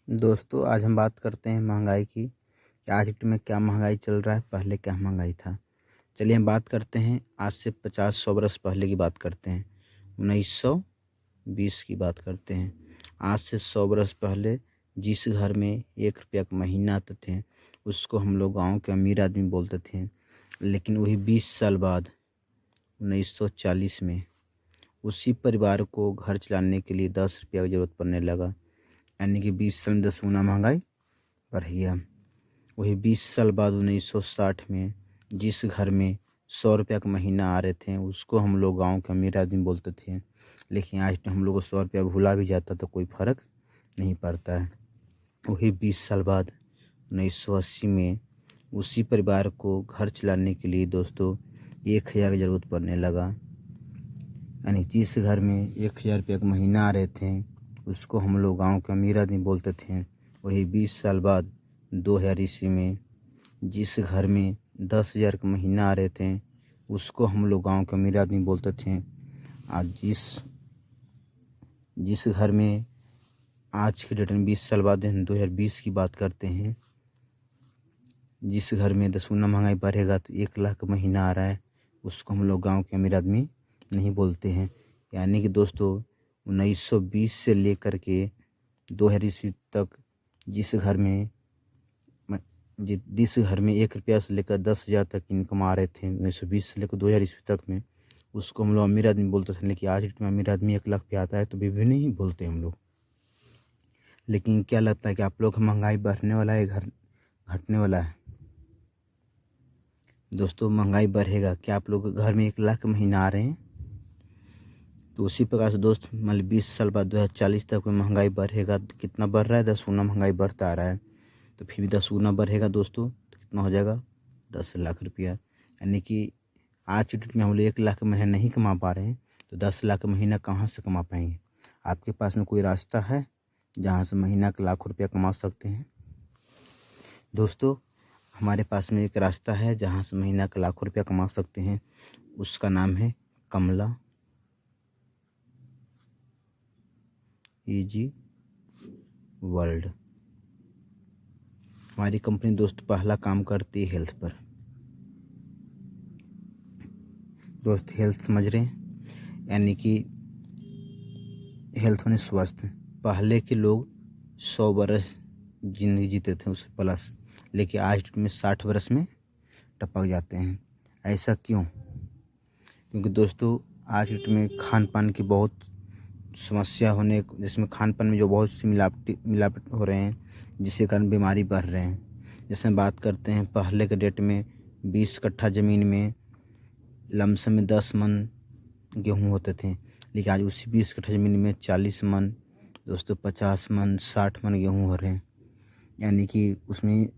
दोस्तों, आज हम बात करते हैं महंगाई की कि आज के टाइम में क्या महंगाई चल रहा है, पहले क्या महंगाई था। चलिए हम बात करते हैं आज से 50-100 बरस पहले की बात करते हैं। 1920 की बात करते हैं। आज से 100 बरस पहले जिस घर में ₹1 का महीना आते थे, उसको हम लोग गाँव के अमीर आदमी बोलते थे। लेकिन वही 20 साल बाद 1940 में उसी परिवार को घर चलाने के लिए ₹10 की ज़रूरत पड़ने लगा। यानी कि 20 साल में 10 गुना महंगाई बढ़ गया। वही 20 साल बाद 1960 में जिस घर में ₹100 का महीना आ रहे थे, उसको हम लोग गाँव के अमीर आदमी बोलते थे। लेकिन आज तो हम लोग को ₹100 भुला भी जाता तो कोई फ़र्क नहीं पड़ता है। वही 20 साल बाद 1980 में उसी परिवार को घर चलाने के लिए दोस्तों 1000 की ज़रूरत पड़ने लगा। यानी जिस घर में ₹1000 का महीना आ रहे थे, उसको हम लोग गाँव के अमीर आदमी बोलते थे। वही 20 साल बाद 2000 ईस्वी में जिस घर में 10,000 का महीना आ रहे थे, उसको हम लोग गाँव के अमीर आदमी बोलते थे। आज जिस घर में आज के डेट में 20 साल बाद 2020 की बात करते हैं, जिस घर में 10 गुना महंगाई बढ़ेगा तो 1 लाख का महीना आ रहा है, उसको हम लोग गाँव के अमीर आदमी नहीं बोलते हैं। यानी कि दोस्तों 1920 से लेकर के 2000 ईस्वी तक जिस घर में जिस घर में ₹1 से लेकर 10,000 तक इनकम आ रहे थे 1920 से लेकर 2000 ईस्वी तक में, उसको हम लोग अमीर आदमी बोलते थे। लेकिन आज के डेट में अमीर आदमी 1 लाख पे आता है तो भी नहीं बोलते हम लोग। लेकिन क्या लगता है कि आप लोग महंगाई बढ़ने वाला है, घर घटने वाला है? दोस्तों, महंगाई बढ़ेगा। क्या आप लोग के घर में 1 लाख का महीना आ रहे हैं? तो उसी प्रकार से दोस्त मतलब 20 साल बाद 2040 तक में महंगाई बढ़ेगा तो कितना बढ़ रहा है? 10 गुना महंगाई बढ़ता आ रहा है। तो फिर भी 10 गुना बढ़ेगा दोस्तों तो कितना हो जाएगा? 10 लाख रुपया। यानी कि आज की डेट में हम लोग 1 लाख का महीना नहीं कमा पा रहे हैं तो 10 लाख का महीना कहाँ से कमा पाएंगे? आपके पास में कोई रास्ता है जहाँ से महीना का लाखों रुपया कमा सकते हैं? दोस्तों, हमारे पास में एक रास्ता है जहाँ से महीना का लाखों रुपया कमा सकते हैं। उसका नाम है कमला ईजी वर्ल्ड। हमारी कंपनी दोस्त पहला काम करती है हेल्थ पर। दोस्त, हेल्थ समझ रहे हैं? यानी कि हेल्थ माने स्वस्थ। पहले के लोग 100 बरस जिंदगी जीते थे उससे प्लस, लेकिन आज में 60 बरस में टपक जाते हैं। ऐसा क्यों? क्योंकि दोस्तों आज के डेट में खान पान की बहुत समस्या होने, जिसमें खान पान में जो बहुत सी मिलावट हो रहे हैं, जिसके कारण बीमारी बढ़ रहे हैं। जैसे हम बात करते हैं पहले के डेट में 20 कट्ठा ज़मीन में लमसम में 10 मन गेहूँ होते थे। लेकिन आज उसी 20 कट्ठा ज़मीन में 40 मन, दोस्तों 50 मन, 60 मन गेहूँ हो रहे हैं। यानी कि उसमें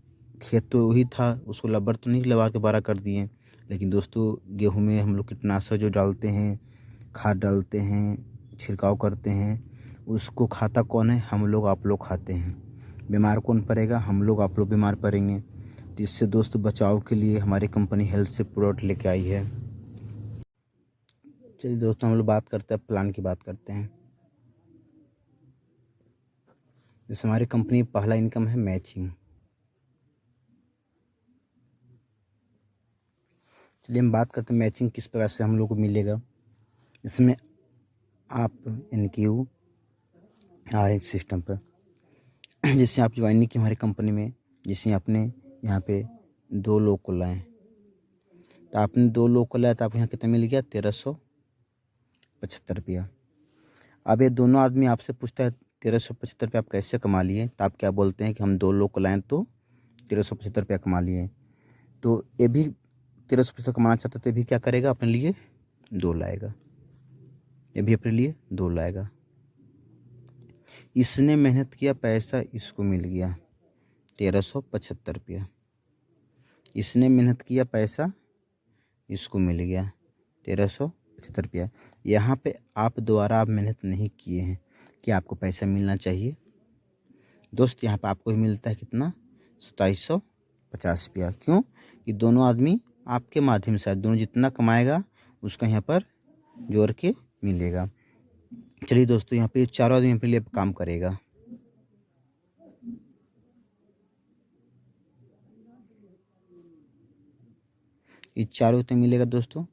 खेत तो वही था, उसको लबर तो नहीं लगा के बड़ा कर दिए। लेकिन दोस्तों गेहूँ में हम लोग कीटनाशक जो डालते हैं, खाद डालते हैं, छिड़काव करते हैं, उसको खाता कौन है? हम लोग आप लोग खाते हैं। बीमार कौन पड़ेगा? हम लोग आप लोग बीमार पड़ेंगे। तो इससे दोस्तों बचाव के लिए हमारी कंपनी हेल्थ से प्रोडक्ट लेके आई है। चलिए दोस्तों, हम लोग बात करते हैं प्लान की बात करते हैं। जैसे हमारी कंपनी पहला इनकम है मैचिंग। चलिए हम बात करते हैं मैचिंग किस प्रकार से हम लोग को मिलेगा। इसमें आप इनक्यू आए सिस्टम पर जैसे आप ज्वाइनिंग की हमारी कंपनी में, जैसे आपने यहाँ पे 2 लोग को लाए, तो आपने 2 लोग को लाया तो आप यहाँ कितना मिल गया? 1375 रुपया। अब ये दोनों आदमी आपसे पूछता है 1375 रुपया आप कैसे कमा लिए? तो आप क्या बोलते हैं कि हम 2 लोग को लाएँ तो 1375 रुपया कमा लिए। तो ये भी 1375 कमाना चाहता तो ये भी क्या करेगा? अपने लिए 2 लाएगा। ये भी अपने लिए 2 लाएगा। इसने मेहनत किया, पैसा इसको मिल गया 1375 रुपया। इसने मेहनत किया, पैसा इसको मिल गया 1375 रुपया। यहाँ पे आप दोबारा आप मेहनत नहीं किए हैं कि आपको पैसा मिलना चाहिए। दोस्त, यहाँ पे आपको ही मिलता है कितना? 2750 रुपया। क्यों? कि दोनों आदमी आपके माध्यम से, दोनों जितना कमाएगा उसका यहाँ पर जोड़ के मिलेगा। चलिए दोस्तों, यहाँ पे चारों आदमी अपने लिए काम करेगा। ये चारों कितने मिलेगा दोस्तों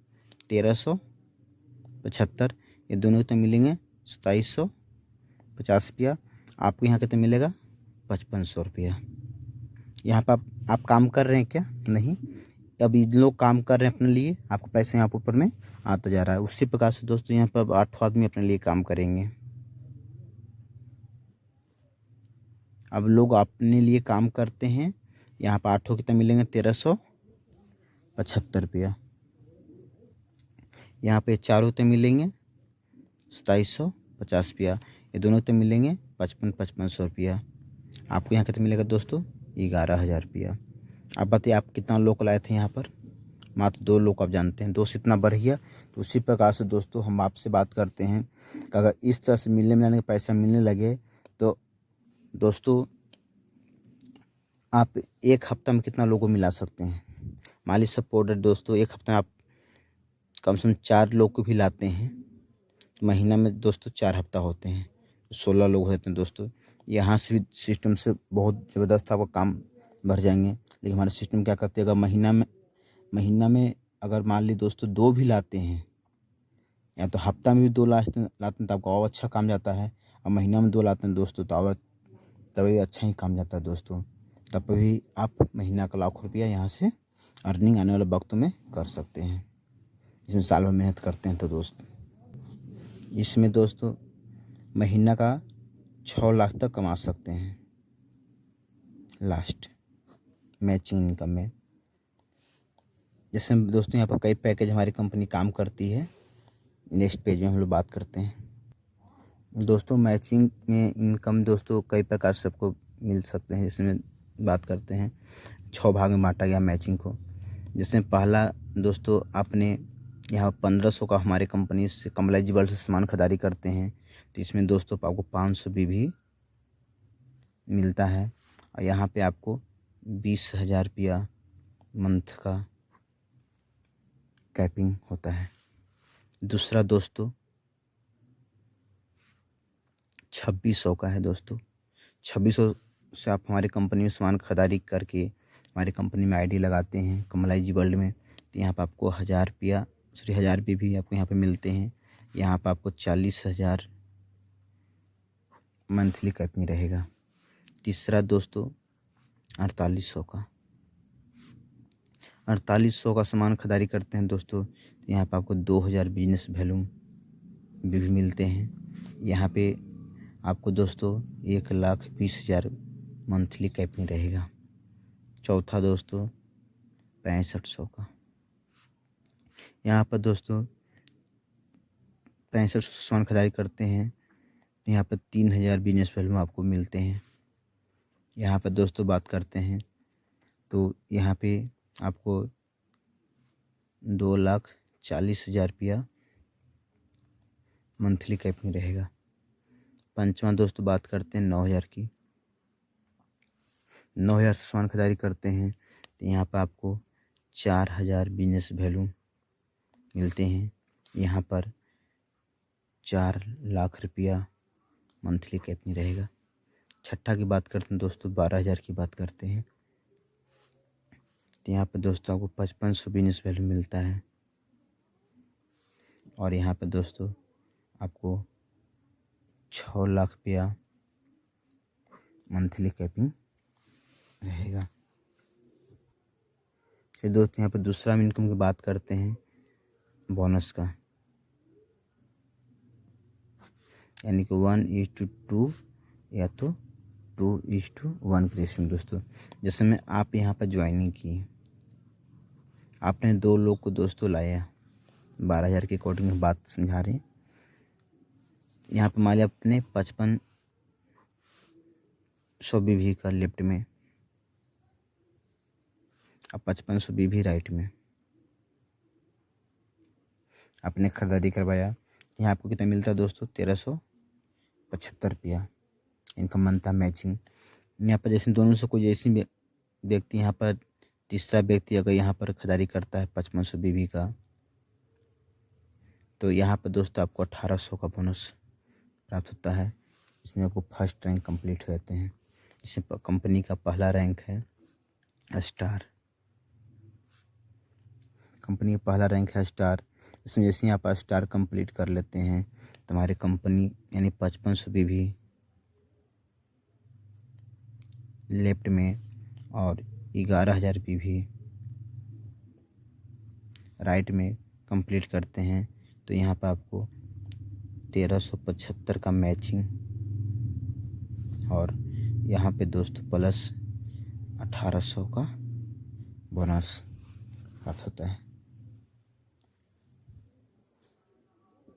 1375। ये दोनों कितने मिलेंगे 2750 रुपया। आपको यहाँ कितने मिलेगा 5500 रुपया। यहाँ पर आप काम कर रहे हैं क्या? नहीं, अब इन लोग काम कर रहे हैं अपने लिए, आपको पैसे यहाँ पर ऊपर में आता जा रहा है। उसी प्रकार से दोस्तों यहाँ पर अब 8 आदमी अपने लिए काम करेंगे। अब लोग अपने लिए काम करते हैं। यहाँ पर 8 कितने मिलेंगे 1375 रुपया। यहाँ पे चारों कितने मिलेंगे 2750 रुपया। ये दोनों कितने मिलेंगे 5500 रुपया। आपको यहाँ कितने मिलेगा दोस्तों 11,000 रुपया। आप बताइए आप कितना लोग लाए थे यहाँ पर? मात्र 2 लोग। आप जानते हैं दोस्त इतना बढ़ गया। तो उसी प्रकार से दोस्तों हम आपसे बात करते हैं कि अगर इस तरह से मिलने मिलाने का पैसा मिलने लगे तो दोस्तों आप एक हफ्ता में कितना लोगों को मिला सकते हैं? मान लीजिए सपोर्ट दोस्तों एक हफ्ता में आप कम से कम 4 लोग को भी लाते हैं। महीना में दोस्तों 4 हफ्ता होते हैं, 16 लोग होते हैं दोस्तों। यहाँ से भी सिस्टम से बहुत ज़बरदस्त आपका काम बढ़ जाएंगे। लेकिन हमारा सिस्टम क्या करते हैं, अगर महीना में अगर मान ली दोस्तों 2 भी लाते हैं या तो हफ्ता में भी 2 लाते हैं तो आपका और अच्छा काम जाता है। और महीना में 2 लाते हैं दोस्तों तो और तभी अच्छा ही काम जाता है दोस्तों। तब भी आप महीना का लाखों रुपया यहाँ से अर्निंग आने वाले वक्त में कर सकते हैं, जिसमें साल भर मेहनत करते हैं। तो दोस्त इसमें दोस्तों महीना का 6 लाख तक कमा सकते हैं लास्ट मैचिंग इनकम में। जैसे दोस्तों यहाँ पर कई पैकेज हमारी कंपनी काम करती है। नेक्स्ट पेज में हम लोग बात करते हैं दोस्तों मैचिंग में इनकम। दोस्तों कई प्रकार से आपको मिल सकते हैं, जिसमें बात करते हैं 6 भाग में बांटा गया मैचिंग को। जिसमें पहला दोस्तों आपने यहाँ 1500 का हमारे कंपनी से कमलाजीबल से सामान खरीदारी करते हैं तो इसमें दोस्तों आपको 500 भी मिलता है। और यहाँ पे आपको 20,000 रुपया मंथ का कैपिंग होता है। दूसरा दोस्तों 2600 का है दोस्तों। 2600 से आप हमारी कंपनी में सामान खरीदारी करके हमारी कंपनी में आईडी लगाते हैं कमलाई वर्ल्ड में तो यहाँ पर आपको 1000 रुपये भी आपको यहाँ पे मिलते हैं। यहाँ पर आपको 40,000 मंथली कैपिंग रहेगा। तीसरा दोस्तों 4800 का 4800 का सामान खरीदारी करते हैं दोस्तों तो यहाँ पर आपको 2000 बिजनेस वैल्यू भी मिलते हैं। यहाँ पे आपको दोस्तों 1,20,000 मंथली कैपिंग रहेगा। चौथा दोस्तों 6500 का। यहाँ पर दोस्तों 6500 सामान खरीदारी करते हैं तो यहाँ पर 3000 बिजनेस वैल्यू आपको मिलते हैं। यहाँ पर दोस्तों बात करते हैं तो यहाँ पे आपको 2,40,000 रुपया मंथली कैपिंग रहेगा। पंचवा दोस्तों बात करते हैं 9,000 की। 9,000 से सामान खरीदारी करते हैं तो यहाँ पर आपको 4,000 बिजनेस वैल्यू मिलते हैं। यहाँ पर 4 लाख रुपया मंथली कैपिंग रहेगा। छठा की बात करते हैं दोस्तों 12,000 की बात करते हैं तो यहाँ पर दोस्तों आपको 5500 बिजनेस वैल्यू मिलता है। और यहाँ पर दोस्तों आपको 6 लाख रुपया मंथली कैपिंग रहेगा। फिर दोस्तों यहाँ पर दूसरा इनकम की बात करते हैं बोनस का, यानी कि 1:2 या तो 2:1 के रेशियो में दोस्तों। जैसे में आप यहाँ पर ज्वाइनिंग की, आपने 2 लोग को दोस्तों लाया, 12,000 के अकॉर्डिंग बात समझा रहे हैं। यहाँ पर मान लिया आपने 5500 बीवी का लेफ्ट में अब 5500 बीवी राइट में आपने खरीदारी करवाया। यहाँ आपको कितना मिलता है दोस्तों 1375 रुपया इनकम बनता है मैचिंग। यहाँ पर जैसे दोनों से कोई जैसी व्यक्ति यहाँ पर तीसरा व्यक्ति अगर यहाँ पर खरीदारी करता है 5500 बीवी का तो यहाँ पर दोस्तों आपको 1800 का बोनस प्राप्त होता है। इसमें आपको फर्स्ट रैंक कंप्लीट हो जाते हैं। इसमें कंपनी का पहला रैंक है स्टार। कंपनी का पहला रैंक है स्टार। इसमें जैसे ही आप स्टार कंप्लीट कर लेते हैं तो हमारी कंपनी यानी 5500 BV लेफ्ट में और 11,000 BV राइट में कंप्लीट करते हैं तो यहाँ पर आपको 1375 का मैचिंग और यहाँ पे दोस्तों प्लस 1800 का बोनस प्राप्त होता है।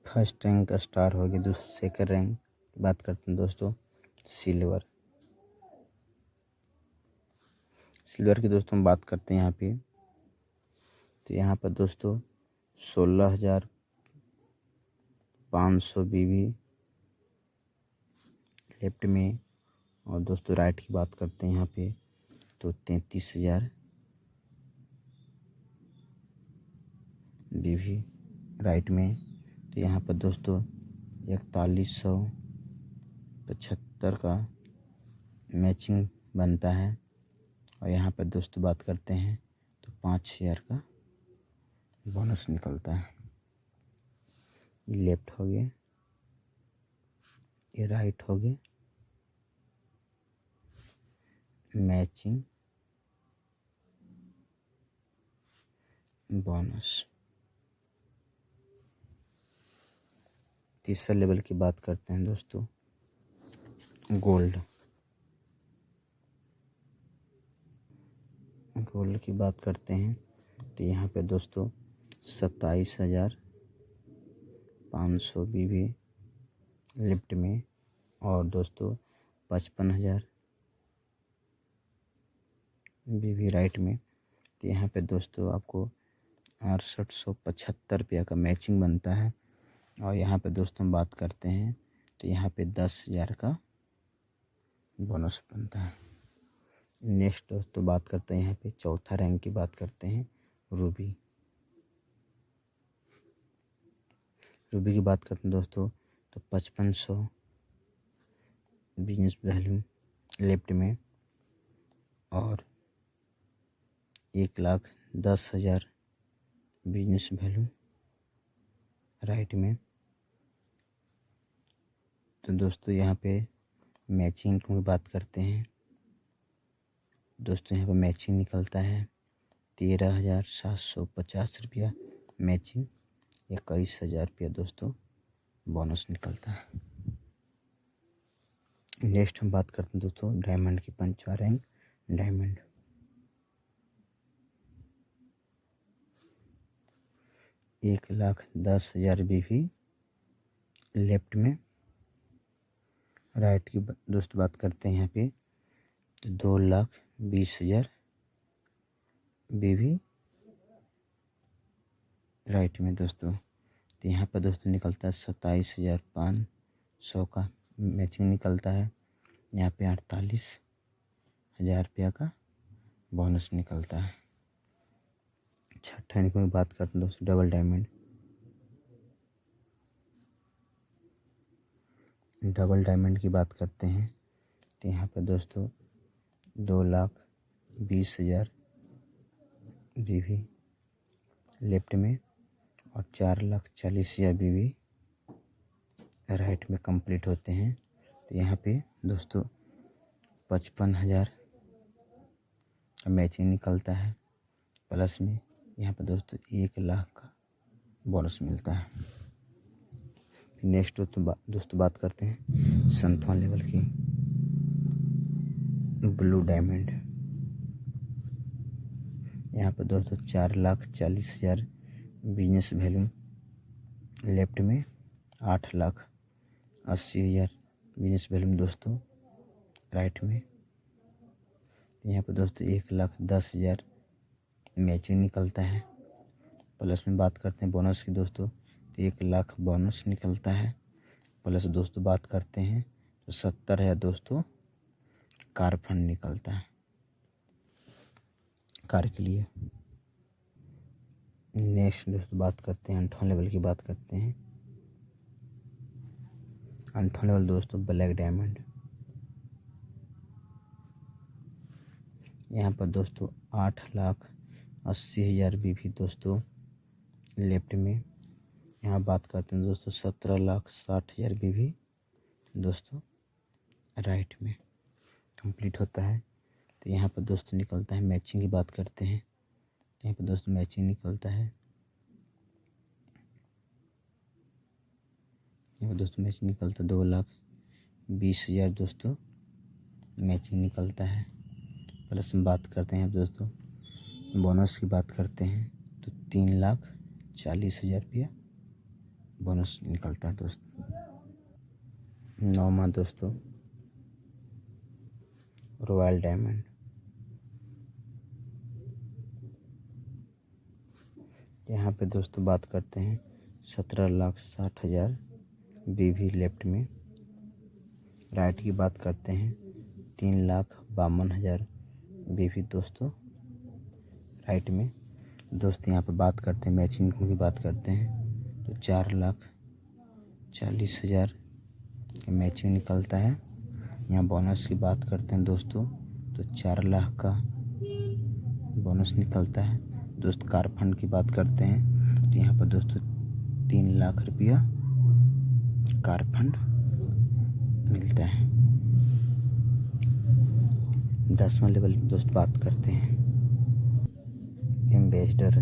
फर्स्ट रैंक का स्टार हो गया। सेकंड रैंक की बात करते हैं दोस्तों सिल्वर। सिल्वर की दोस्तों हम बात करते हैं यहाँ पे तो यहाँ पर दोस्तों 16,500 BV लेफ्ट में और दोस्तों राइट की बात करते हैं यहाँ पे तो 33,000 BV राइट में। तो यहाँ पर दोस्तों 4175 का मैचिंग बनता है और यहाँ पर दोस्तों बात करते हैं तो 5,000 का बोनस निकलता है। ये लेफ्ट हो गया, ये राइट हो गया, मैचिंग बोनस। तीसरा लेवल की बात करते हैं दोस्तों गोल्ड। गोल्ड की बात करते हैं तो यहाँ पे दोस्तों 27,500 BV लेफ्ट में और दोस्तों 55,000 BV राइट में। तो यहाँ पे दोस्तों आपको 6875 रुपया का मैचिंग बनता है और यहाँ पे दोस्तों हम बात करते हैं तो यहाँ पे 10,000 का बोनस बनता है। नेक्स्ट दोस्तों बात करते हैं यहाँ पे चौथा रैंक की बात करते हैं रूबी। रूबी की बात करते हैं दोस्तों तो 5500 बिजनेस वैल्यू लेफ्ट में और 1,10,000 बिजनेस वैल्यू राइट में। तो दोस्तों यहाँ पे मैचिंग की बात करते हैं दोस्तों यहाँ पर मैचिंग निकलता है 13,750 रुपया मैचिंग, 21,000 रुपया दोस्तों बोनस निकलता है। नेक्स्ट हम बात करते हैं दोस्तों डायमंड की। पंचवा रैंक डायमंड। एक 1,10,000 BV लेफ्ट में। राइट की दोस्तों बात करते हैं यहाँ पे तो 2,20,000 BV राइट में दोस्तों। तो यहाँ पर दोस्तों निकलता है 27,500 का मैचिंग निकलता है। यहाँ पे 48,000 रुपया का बोनस निकलता है। छठा की बात करते हैं दोस्तों डबल डायमंड। डबल डायमंड की बात करते हैं तो यहाँ पर दोस्तों 2,20,000 BV लेफ्ट में और 4,40,000 BV राइट में कंप्लीट होते हैं। तो यहाँ पे दोस्तों 55,000 का मैचिंग निकलता है प्लस में यहाँ पर दोस्तों 1,00,000 का बोनस मिलता है। नेक्स्ट दोस्तों बात करते हैं 7वां लेवल की ब्लू डायमंड। यहाँ पर दोस्तों 4,40,000 बिजनेस वैल्यू लेफ्ट में, 8,80,000 बिजनेस वैल्यू दोस्तों राइट में। यहाँ पर दोस्तों 1,10,000 मैचिंग निकलता है प्लस में बात करते हैं बोनस की दोस्तों तो 1,00,000 बोनस निकलता है प्लस दोस्तों बात करते हैं तो 70,000 दोस्तों कार फंड निकलता है कार के लिए। नेक्स्ट दोस्तों बात करते हैं 8वां लेवल की बात करते हैं। 8वां लेवल दोस्तों ब्लैक डायमंड। यहाँ पर दोस्तों 8,80,000 BV दोस्तों लेफ्ट में यहाँ बात करते हैं दोस्तों 17,60,000 बीवी दोस्तों राइट में कंप्लीट होता है। तो यहाँ पर दोस्तों निकलता है मैचिंग की बात करते हैं। यहाँ पर दोस्तों मैचिंग निकलता है। यहाँ पर दोस्तों मैचिंग निकलता है 2,20,000 दोस्तों मैचिंग निकलता है। प्लस हम बात करते हैं दोस्तों बोनस की बात करते हैं तो 3,40,000 रुपया बोनस निकलता है दोस्तों। 9वां दोस्तों रॉयल डायमंड। यहाँ पे दोस्तों बात करते हैं 17,60,000 बीवी लेफ्ट में। राइट की बात करते हैं 3,52,000 बीवी दोस्तों राइट में। दोस्तों यहाँ पे बात करते हैं मैचिंग की बात करते हैं तो 4,40,000 का मैचिंग निकलता है। यहाँ बोनस की बात करते हैं दोस्तों तो 4 लाख का बोनस निकलता है। दोस्त कार फंड की बात करते हैं तो यहाँ पर दोस्तों 3 लाख रुपया कार फंड मिलता है। 10वां लेवल दोस्त बात करते हैं एम्बेसडर।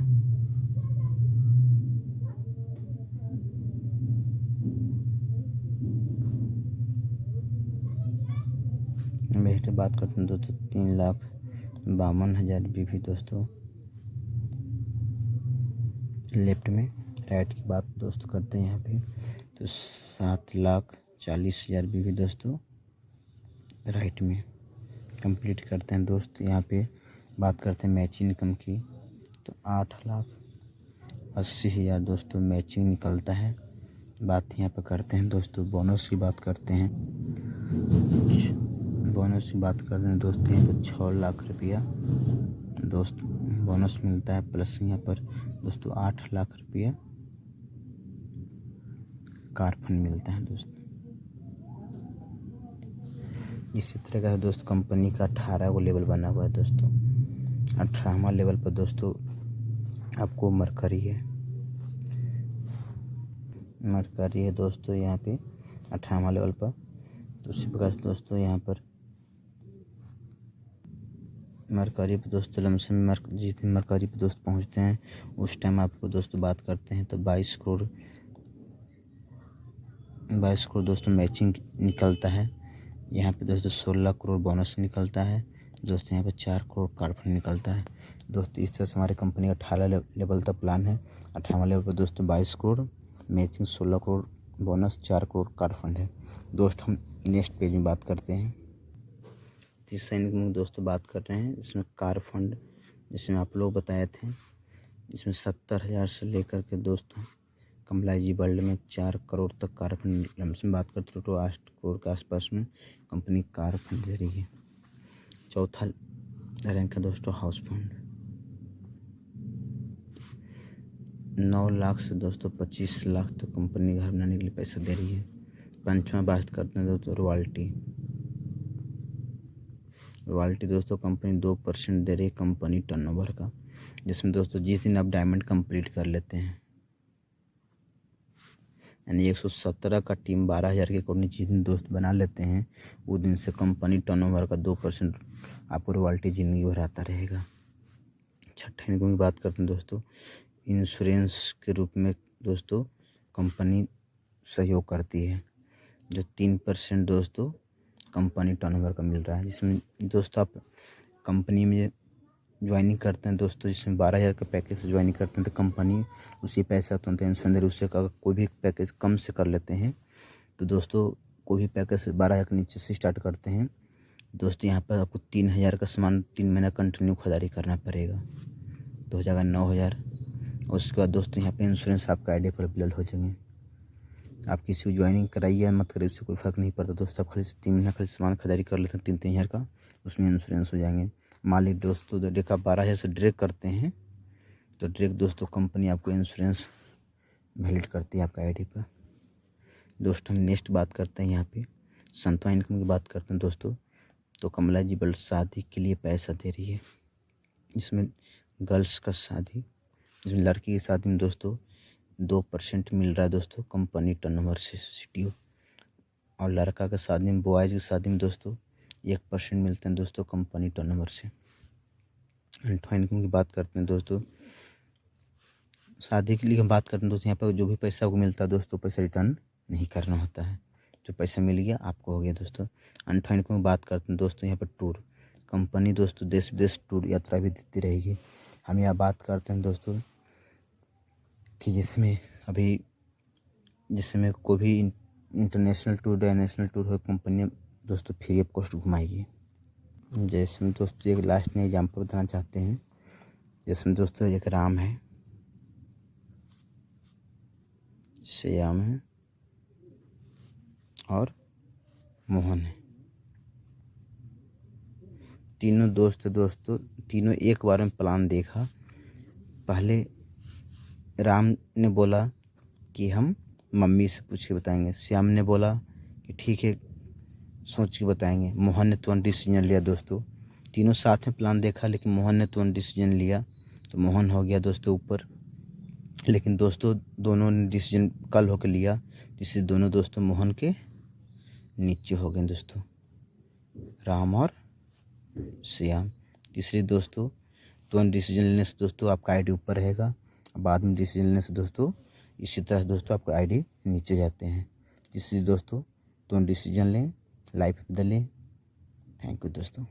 एम्बेसडर बात करते हैं दोस्तों 3,52,000 बीवी दोस्तों लेफ्ट में। राइट की बात दोस्तों करते हैं यहाँ पे तो 7,40,000 बीवी दोस्तों राइट में कंप्लीट करते हैं। दोस्त यहाँ पे बात करते हैं मैचिंग इनकम की तो 8,80,000 दोस्तों मैचिंग निकलता है। बात यहाँ पे करते हैं दोस्तों बोनस की बात करते हैं। बोनस की बात करते हैं दोस्तों यहाँ पर 6 लाख रुपया दोस्त बोनस मिलता है। प्लस यहाँ पर दोस्तों 8 लाख रुपया कार फंड मिलता है दोस्तों। इसी तरह का दोस्त कंपनी का 18 को लेवल बना हुआ है दोस्तों। 18वां लेवल पर दोस्तों आपको मरकरी है दोस्तों यहाँ पे 18वां लेवल पर। तो उसी प्रकार से दोस्तों यहाँ पर मरकरी पे दोस्तों लमसम जिस दिन मरकरी पे दोस्त पहुँचते हैं उस टाइम आपको दोस्तों बात करते हैं तो 22 करोड़ दोस्तों मैचिंग निकलता है। यहाँ पे दोस्तों 16 करोड़ बोनस निकलता है दोस्तों। यहाँ पे 4 करोड़ कार फंड निकलता है दोस्तों। इस तरह से हमारी कंपनी का 18 लेवल तक प्लान है। 18वां लेवल पर दोस्तों 22 crore matching 16 crore bonus 4 crore car fund है दोस्त। हम नेक्स्ट पेज में बात करते हैं। तीसरा इनकम दोस्तों बात कर रहे हैं इसमें कार फंड जिसमें आप लोग बताए थे इसमें 70,000 से लेकर के दोस्तों कमलाई जी वर्ल्ड में 4 करोड़ तक कार फंड लमसम बात करते तो 8 करोड़ के आसपास में कंपनी कार फंड दे रही है। चौथा रैंक है दोस्तों हाउस फंड 9 लाख से दोस्तों 25 लाख तक कंपनी घर बनाने के लिए पैसा दे रही है। 5वां बात करते हैं दोस्तों रॉयल्टी दोस्तों कंपनी 2% दे रही है कंपनी टर्नओवर का, जिसमें दोस्तों जिस दिन आप डायमंड कंप्लीट कर लेते हैं यानी 117 का टीम 12,000 के अकॉर्डिंग जिस दिन दोस्त बना लेते हैं उस दिन से कंपनी टर्नओवर का 2% आपको रॉयल्टी जिंदगी भर आता रहेगा। छठे इनकम की बात करते हैं दोस्तों इंश्योरेंस के रूप में दोस्तों कंपनी सहयोग करती है जो 3% दोस्तों कंपनी टर्नओवर का मिल रहा है। जिसमें दोस्तों आप कंपनी में ज्वाइनिंग करते हैं दोस्तों जिसमें 12,000 का पैकेज से ज्वाइनिंग करते हैं तो कंपनी उसी पैसा तुरंत इंश्योरेंस उससे कोई भी पैकेज कम से कर लेते हैं तो दोस्तों कोई भी पैकेज 12,000 के नीचे से स्टार्ट करते हैं दोस्तों यहाँ पर आपको 3,000 का सामान 3 महीना कंटिन्यू खरीदारी करना पड़ेगा तो हो जाएगा 9,000। उसके बाद दोस्तों यहाँ पे इंश्योरेंस आपका आईडी पर अवेलेबल हो जाएंगे। आप किसी को ज्वाइनिंग कराइए मत करिए उससे कोई फ़र्क नहीं पड़ता दोस्तों। आप खाली 3 महीना खाली सामान खरीदारी कर लेते हैं 3,000 का उसमें इंश्योरेंस हो जाएंगे। मालिक दोस्तों डायरेक्ट आप 12,000 से डायरेक्ट करते हैं तो डायरेक्ट दोस्तों कंपनी आपको इंश्योरेंस वैलिड करती है आपका आईडी पर। दोस्तों हम नेक्स्ट बात करते हैं यहाँ पे 7वां इनकम की बात करते हैं दोस्तों तो कमला जी बल्ट शादी के लिए पैसा दे रही है। इसमें गर्ल्स का शादी जिसमें लड़की की शादी में दोस्तों 2% मिल रहा है दोस्तों कंपनी टर्नओवर से CTO। और लड़का के शादी में, बॉयज़ की शादी में दोस्तों 1% मिलते हैं दोस्तों कंपनी टर्नओवर से। अनडिफाइंड इनकम की बात करते हैं दोस्तों, शादी के लिए हम बात करते हैं दोस्तों। यहाँ पर जो भी पैसा आपको मिलता है दोस्तों, पैसा रिटर्न नहीं करना होता है। जो पैसा मिल गया आपको हो गया दोस्तों। अनडिफाइंड इनकम की बात करते हैं दोस्तों। यहाँ पर टूर कंपनी दोस्तों देश विदेश टूर यात्रा भी देती रहेगी। हम यहाँ बात करते हैं दोस्तों कि जिसमें कोई भी इंटरनेशनल टूर या नेशनल टूर हो, कंपनी दोस्तों फ्री ऑफ कॉस्ट घुमाएगी। जैसे में दोस्तों एक लास्ट में एग्जाम्पल बताना चाहते हैं। जिसमें दोस्तों एक राम है, श्याम है और मोहन है। तीनों दोस्तों तीनों एक बार में प्लान देखा। पहले राम ने बोला कि हम मम्मी से पूछ के बताएंगे। श्याम ने बोला कि ठीक है सोच के बताएंगे। मोहन ने तुरंत डिसीजन लिया दोस्तों। तीनों साथ में प्लान देखा, लेकिन मोहन ने तुरंत डिसीजन लिया, तो मोहन हो गया दोस्तों ऊपर। लेकिन दोस्तों दोनों ने डिसीजन कल होकर लिया, जिससे दोनों दोस्तों मोहन के नीचे हो गए दोस्तों, राम और श्याम। तीसरे दोस्तों तुरंत डिसीजन लेने से दोस्तों आपका आईडी ऊपर रहेगा, बाद में डिसीजन लेने से दोस्तों इसी तरह दोस्तों आपका आईडी नीचे जाते हैं। इसलिए दोस्तों तुरंत डिसीजन लें, लाइफ बदलें। थैंक यू दोस्तों।